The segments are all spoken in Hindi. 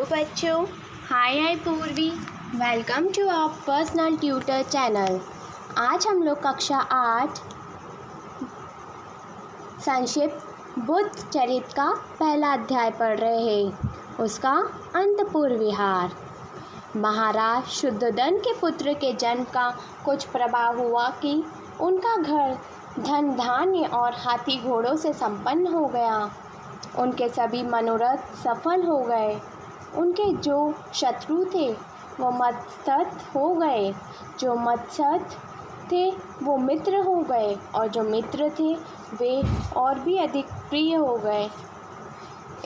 बच्चों, hi Purvi. Welcome to our personal tutor channel. आज हम लोग कक्षा 8 संक्षिप्त बुद्ध चरित्र का पहला अध्याय पढ़ रहे हैं। उसका अंतपुर विहार। महाराज शुद्धोधन के पुत्र के जन्म का कुछ प्रभाव हुआ कि उनका घर धन धान्य और हाथी घोड़ों से संपन्न हो गया। उनके सभी मनोरथ सफल हो गए। उनके जो शत्रु थे वो मत्सत हो गए, जो मत्सत थे वो मित्र हो गए, और जो मित्र थे वे और भी अधिक प्रिय हो गए।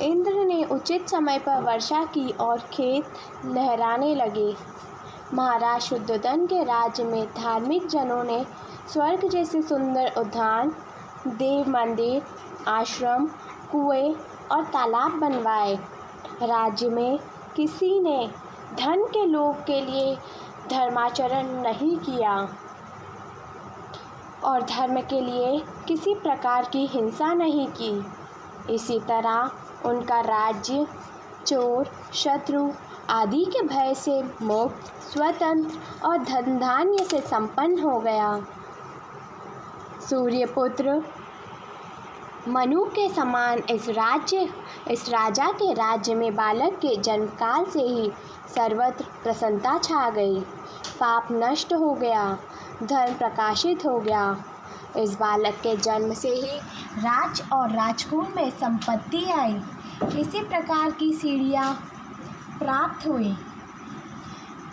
इंद्र ने उचित समय पर वर्षा की और खेत लहराने लगे। महाराज शुद्धोधन के राज्य में धार्मिक जनों ने स्वर्ग जैसे सुंदर उद्यान, देव मंदिर, आश्रम, कुएं और तालाब बनवाए। राज्य में किसी ने धन के लोभ के लिए धर्माचरण नहीं किया और धर्म के लिए किसी प्रकार की हिंसा नहीं की। इसी तरह उनका राज्य चोर, शत्रु आदि के भय से मुक्त, स्वतंत्र और धन धान्य से संपन्न हो गया। सूर्यपुत्र मनु के समान इस राजा के राज्य में बालक के जन्मकाल से ही सर्वत्र प्रसन्नता छा गई। पाप नष्ट हो गया, धर्म प्रकाशित हो गया। इस बालक के जन्म से ही राज और राजकुल में संपत्ति आई। इसी प्रकार की सीढ़ियाँ प्राप्त हुई।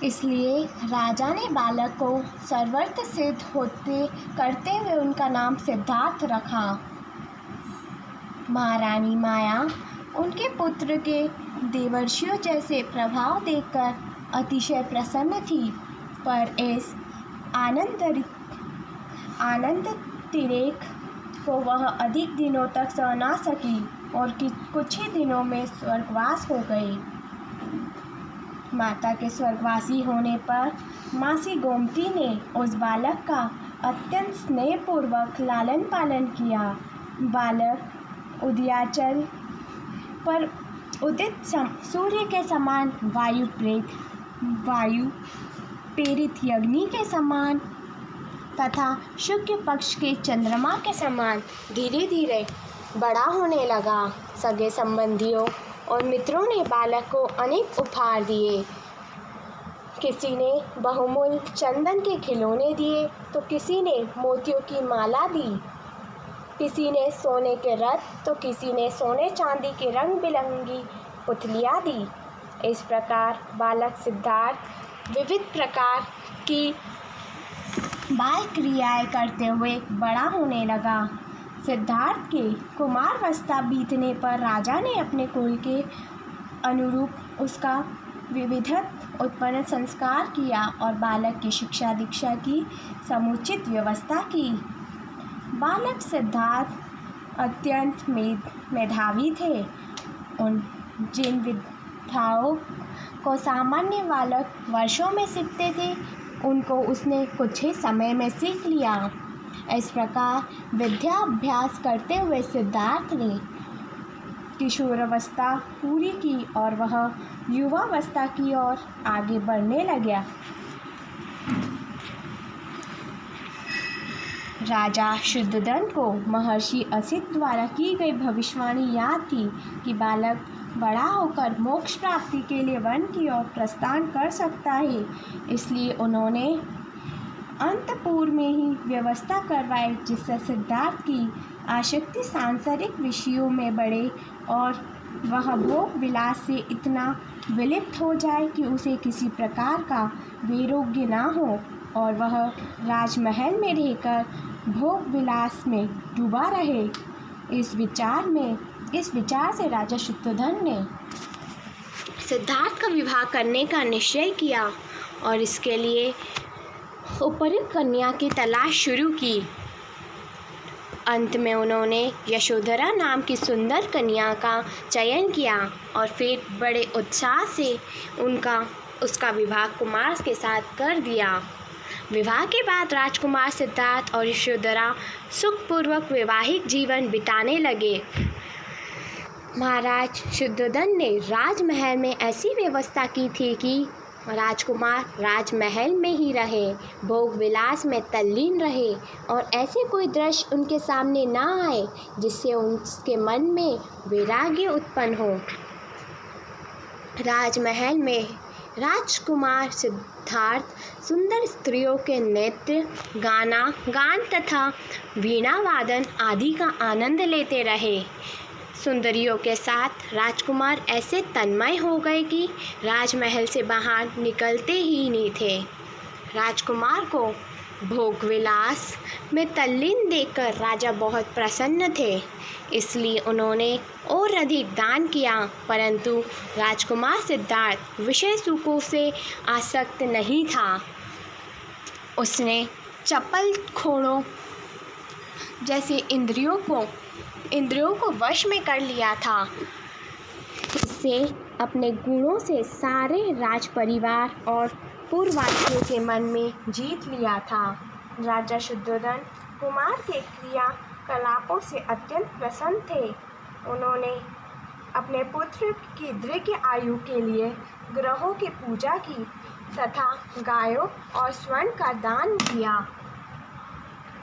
इसलिए राजा ने बालक को सर्वत्र सिद्ध करते हुए उनका नाम सिद्धार्थ रखा। महारानी माया उनके पुत्र के देवर्षियों जैसे प्रभाव देखकर अतिशय प्रसन्न थी, पर इस आनंदतिरेक को वह अधिक दिनों तक सह ना सकी और कुछ ही दिनों में स्वर्गवास हो गई। माता के स्वर्गवासी होने पर मासी गोमती ने उस बालक का अत्यंत स्नेहपूर्वक लालन पालन किया। बालक उदयाचल पर उदित सूर्य के समान, वायु प्रेरित अग्नि के समान तथा शुक्ल पक्ष के चंद्रमा के समान धीरे धीरे बड़ा होने लगा। सगे संबंधियों और मित्रों ने बालक को अनेक उपहार दिए। किसी ने बहुमूल्य चंदन के खिलौने दिए तो किसी ने मोतियों की माला दी, किसी ने सोने के रथ तो किसी ने सोने चांदी की रंग बिरंगी पुतलियाँ दी। इस प्रकार बालक सिद्धार्थ विविध प्रकार की बाल क्रियाएं करते हुए बड़ा होने लगा। सिद्धार्थ के कुमारावस्था बीतने पर राजा ने अपने कुल के अनुरूप उसका विधिवत उत्पन्न संस्कार किया और बालक की शिक्षा दीक्षा की समुचित व्यवस्था की। बालक सिद्धार्थ अत्यंत मेधावी थे। जिन विद्याओं को सामान्य बालक वर्षों में सीखते थे उनको उसने कुछ ही समय में सीख लिया। इस प्रकार विद्या अभ्यास करते हुए सिद्धार्थ ने किशोरावस्था पूरी की और वह युवावस्था की ओर आगे बढ़ने लगा। राजा शुद्धोधन को महर्षि असित द्वारा की गई भविष्यवाणी याद थी कि बालक बड़ा होकर मोक्ष प्राप्ति के लिए वन की ओर प्रस्थान कर सकता है। इसलिए उन्होंने अंतपुर में ही व्यवस्था करवाई जिससे सिद्धार्थ की आसक्ति सांसारिक विषयों में बढ़े और वह भोग विलास से इतना विलिप्त हो जाए कि उसे किसी प्रकार का वैराग्य ना हो और वह राजमहल में रहकर भोग विलास में डूबा रहे। इस विचार से राजा शुद्धोधन ने सिद्धार्थ का विवाह करने का निश्चय किया और इसके लिए उपयुक्त कन्या की तलाश शुरू की। अंत में उन्होंने यशोधरा नाम की सुंदर कन्या का चयन किया और फिर बड़े उत्साह से उसका विवाह कुमार के साथ कर दिया। विवाह के बाद राजकुमार सिद्धार्थ और यशोधरा सुखपूर्वक वैवाहिक जीवन बिताने लगे। महाराज शुद्धोधन ने राजमहल में ऐसी व्यवस्था की थी कि राजकुमार राजमहल में ही रहे, भोग विलास में तल्लीन रहे और ऐसे कोई दृश्य उनके सामने ना आए जिससे उसके मन में वैराग्य उत्पन्न हो। राजमहल में राजकुमार सिद्धार्थ सुंदर स्त्रियों के नृत्य, गान तथा वीणा वादन आदि का आनंद लेते रहे। सुंदरियों के साथ राजकुमार ऐसे तन्मय हो गए कि राजमहल से बाहर निकलते ही नहीं थे। राजकुमार को भोगविलास में तल्लीन देखकर राजा बहुत प्रसन्न थे, इसलिए उन्होंने और अधिक दान किया, परंतु राजकुमार सिद्धार्थ विषय सुखों से आसक्त नहीं था। उसने चपल घोड़ों जैसे इंद्रियों को वश में कर लिया था। इससे अपने गुणों से सारे राज परिवार और पूर्ववासियों के मन में जीत लिया था। राजा शुद्धोधन कुमार के क्रियाकलापों से अत्यंत प्रसन्न थे। उन्होंने अपने पुत्र की दीर्घ आयु के लिए ग्रहों की पूजा की तथा गायों और स्वर्ण का दान किया।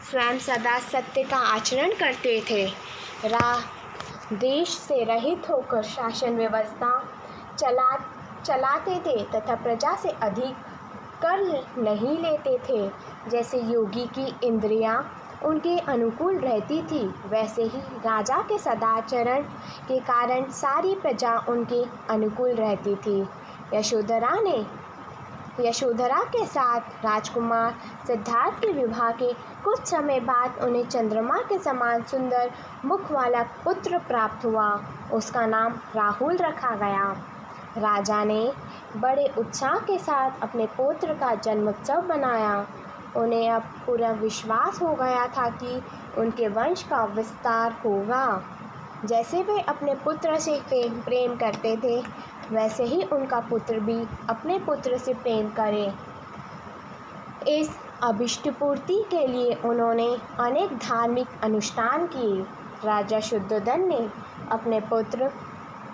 स्वयं सदा सत्य का आचरण करते थे। देश से रहित होकर शासन व्यवस्था चलाते थे तथा प्रजा से अधिक कर नहीं लेते थे। जैसे योगी की इंद्रियां उनके अनुकूल रहती थी, वैसे ही राजा के सदाचरण के कारण सारी प्रजा उनके अनुकूल रहती थी। यशोधरा के साथ राजकुमार सिद्धार्थ के विवाह के कुछ समय बाद उन्हें चंद्रमा के समान सुंदर मुख वाला पुत्र प्राप्त हुआ। उसका नाम राहुल रखा गया। राजा ने बड़े उत्साह के साथ अपने पुत्र का जन्मोत्सव मनाया। उन्हें अब पूरा विश्वास हो गया था कि उनके वंश का विस्तार होगा। जैसे वे अपने पुत्र से प्रेम करते थे, वैसे ही उनका पुत्र भी अपने पुत्र से प्रेम करे। इस अभिष्ट पूर्ति के लिए उन्होंने अनेक धार्मिक अनुष्ठान किए। राजा शुद्धोधन ने अपने पुत्र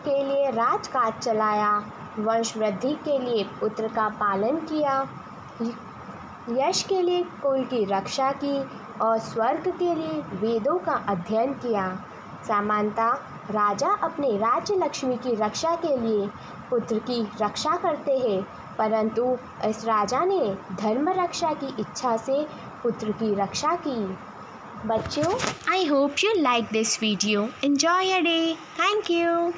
के लिए राजकाज चलाया, वंश वृद्धि के लिए पुत्र का पालन किया, यश के लिए कुल की रक्षा की और स्वर्ग के लिए वेदों का अध्ययन किया। सामान्यतः राजा अपने राज्य लक्ष्मी की रक्षा के लिए पुत्र की रक्षा करते हैं, परंतु इस राजा ने धर्म रक्षा की इच्छा से पुत्र की रक्षा की। बच्चों, I hope you like this video. Enjoy your day. Thank you.